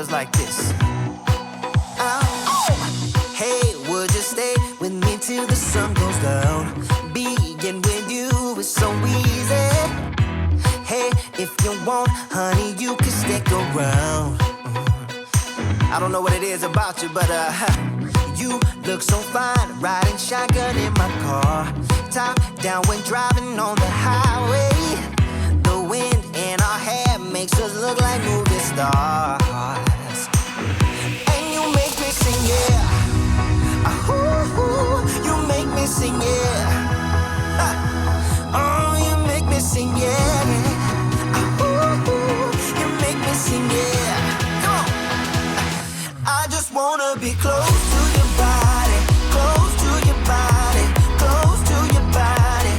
goes like this. Oh, hey, would you stay with me till the sun goes down? Being with you is so easy. Hey, if you want, honey, you can stick around. I don't know what it is about you, but you look so fine, riding shotgun in my car. Top down when driving on the highway. The wind in our hair makes us look like movie stars. And you make me sing, yeah. Ooh, you make me sing, yeah. Oh, you make me sing, yeah. Ooh, you make me sing, yeah. Come on. I just wanna be close to your body, close to your body, close to your body.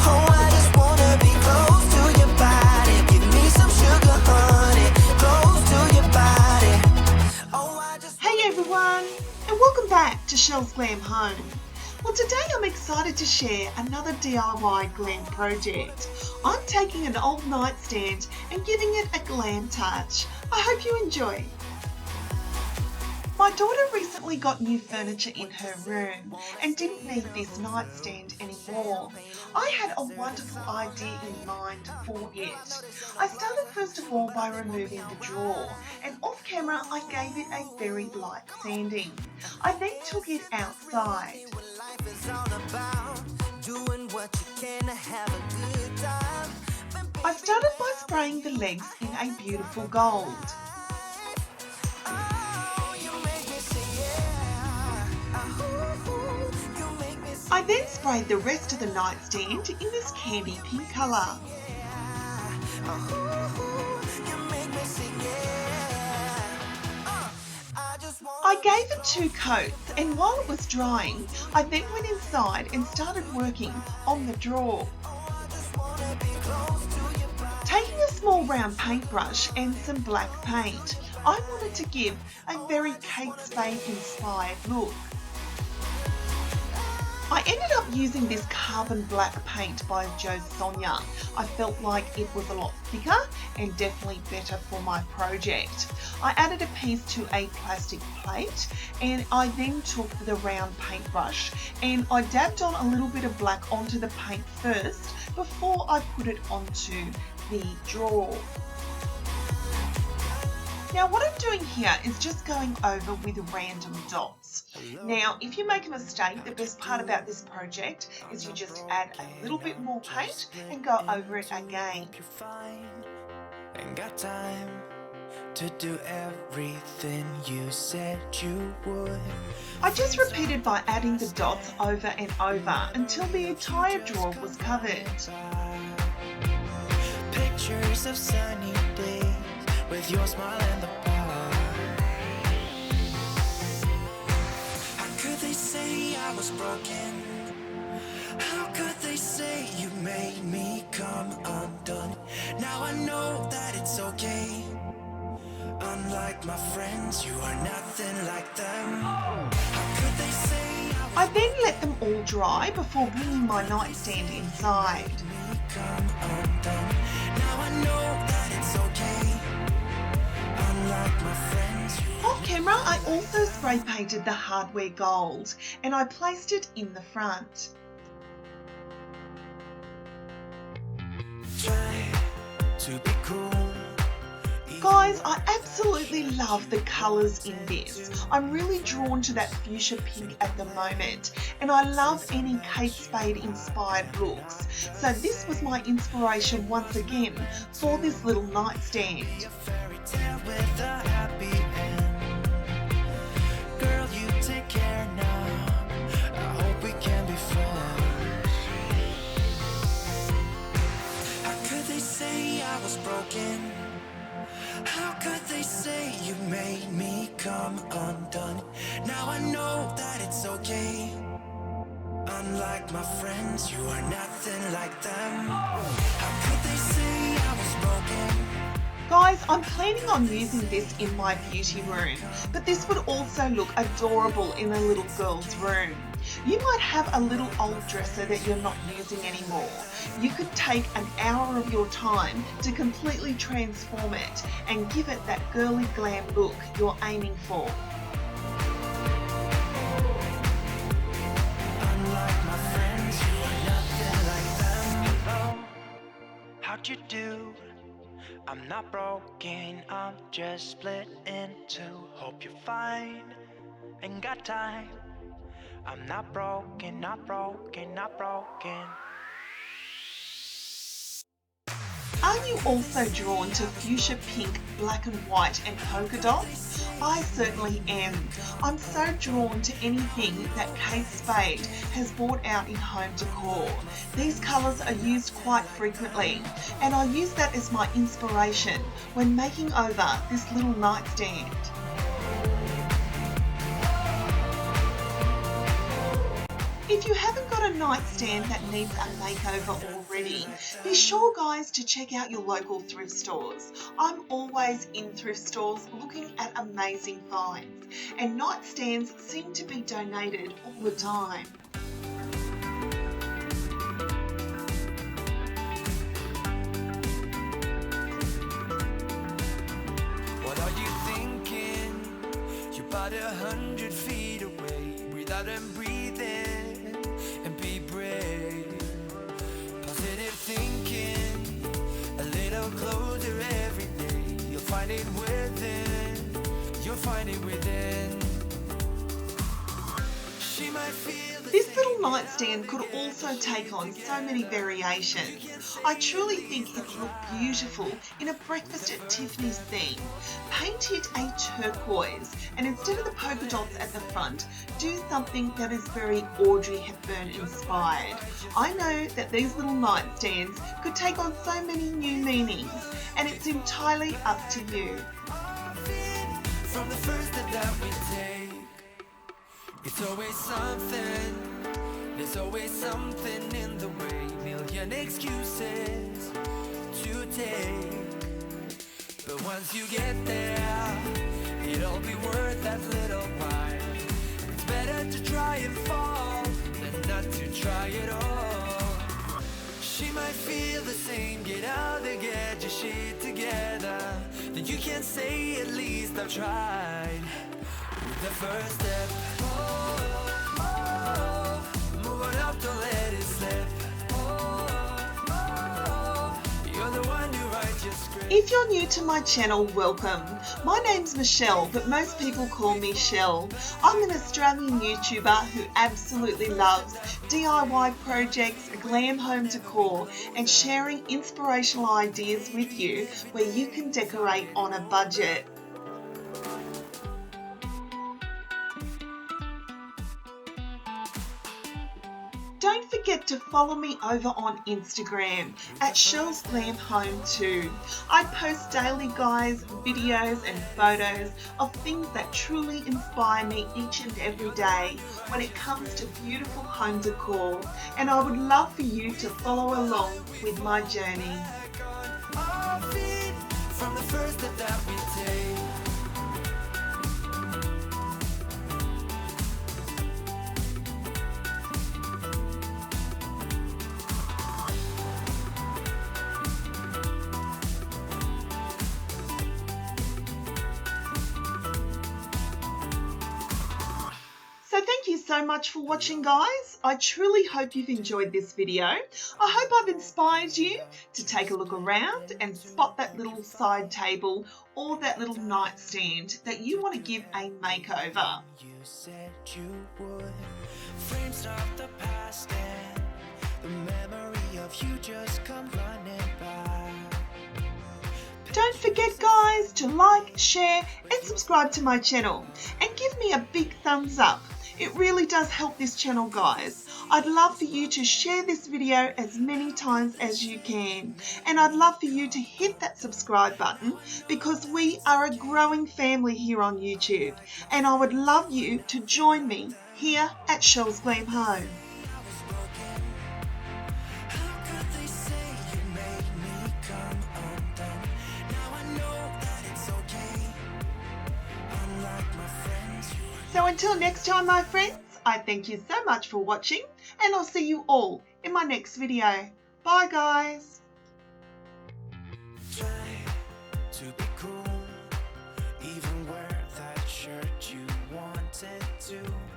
Oh, I just wanna be close to your body. Give me some sugar, honey, close to your body. Oh, I just. Hey everyone, and welcome back to Chelles Glam Home. Well, today I'm excited to share another DIY glam project. I'm taking an old nightstand and giving it a glam touch. I hope you enjoy. My daughter recently got new furniture in her room and didn't need this nightstand anymore. I had a wonderful idea in mind for it. I started first of all by removing the drawer, and off camera I gave it a very light sanding. I then took it outside. I started by spraying the legs in a beautiful gold. I then sprayed the rest of the nightstand in this candy pink colour. I gave it 2 coats, and while it was drying, I then went inside and started working on the drawer. Taking a small round paintbrush and some black paint, I wanted to give a very Kate Spade inspired look. I ended up using this carbon black paint by Jo Sonia. I felt like it was a lot thicker and definitely better for my project. I added a piece to a plastic plate, and I then took the round paintbrush and I dabbed on a little bit of black onto the paint first before I put it onto the drawer. Now what I'm doing here is just going over with random dots. Now if you make a mistake, the best part about this project is you just add a little bit more paint and go over it again. Ain't got time to do everything you said you would. I just repeated by adding the dots over and over until the entire drawer was covered. Pictures of sunny days with your smile and the bar. How could they say I was broken? How could they say you made me come undone? Now I know that it's okay. Unlike my friends, you are nothing like them. How could they say I then let them all dry before bringing my nightstand inside. come undone? Now I know that it's okay. Unlike my friends, Off camera, I also spray painted the hardware gold and I placed it in the front. try to be cool. Guys, I absolutely love the colours in this. I'm really drawn to that fuchsia pink at the moment, and I love any Kate Spade inspired looks. So this was my inspiration once again for this little nightstand. Fairy tale with a happy end. Girl, you take care now. I hope we can be friends. How could they say I was broken? How could they say you made me come undone? Now I know that it's okay. Unlike my friends, you are nothing like them. How could they say I was broken? Guys, I'm planning on using this in my beauty room, but this would also look adorable in a little girl's room. You might have a little old dresser that you're not using anymore. You could take an hour of your time to completely transform it and give it that girly glam look you're aiming for. Unlike my friends, you are nothing like them. Oh, how'd you do? I'm not broken, I'm just split in two. Hope you're fine, ain't got time. I'm not broken, not broken, not broken. Are you also drawn to fuchsia pink, black and white and polka dots? I certainly am. I'm so drawn to anything that SPADE has brought out in home decor. These colours are used quite frequently, and I use that as my inspiration when making over this little nightstand. If you haven't got a nightstand that needs a makeover already, be sure guys to check out your local thrift stores. I'm always in thrift stores looking at amazing finds, and nightstands seem to be donated all the time. What are you thinking? You're about 100 feet away. Breathe out and breathe in and be brave. Positive thinking, a little closer every day. You'll find it within. You'll find it within. She might feel the This little nightstand could also take on so many variations. I truly think it would look beautiful in a breakfast at Tiffany's theme. Paint it a turquoise, and instead of the polka dots at the front, do something that is very Audrey Hepburn inspired. I know that these little nightstands could take on so many new meanings, and it's entirely up to you. from the first step that we take. It's always something, there's always something in the way. Million excuses to take, but once you get there, it'll be worth that little while. It's better to try and fall than not to try at all. She might feel the same, get out there, get your shit together. Then you can say at least I've tried. The first step, move on up, don't let it slip. You're the one who writes your script. If you're new to my channel, welcome. My name's Michelle, but most people call me Chelles. I'm an Australian YouTuber who absolutely loves DIY projects, glam home decor, and sharing inspirational ideas with you where you can decorate on a budget. Don't forget to follow me over on Instagram at CHELLESGLAMHOME too. I post daily guys, videos and photos of things that truly inspire me each and every day when it comes to beautiful home decor, and I would love for you to follow along with my journey. Our feet from the first step that we take. So thank you so much for watching guys. I truly hope you've enjoyed this video. I hope I've inspired you to take a look around and spot that little side table or that little nightstand that you want to give a makeover. You said you would. Frames of the past and the memory of you just come running by. Don't forget guys to like, share and subscribe to my channel and give me a big thumbs up. It really does help this channel guys. I'd love for you to share this video as many times as you can, and I'd love for you to hit that subscribe button because we are a growing family here on YouTube, and I would love you to join me here at Chelles Glam Home. So until next time, my friends, I thank you so much for watching, and I'll see you all in my next video. Bye guys. Try to be cool, even wear that shirt you wanted to.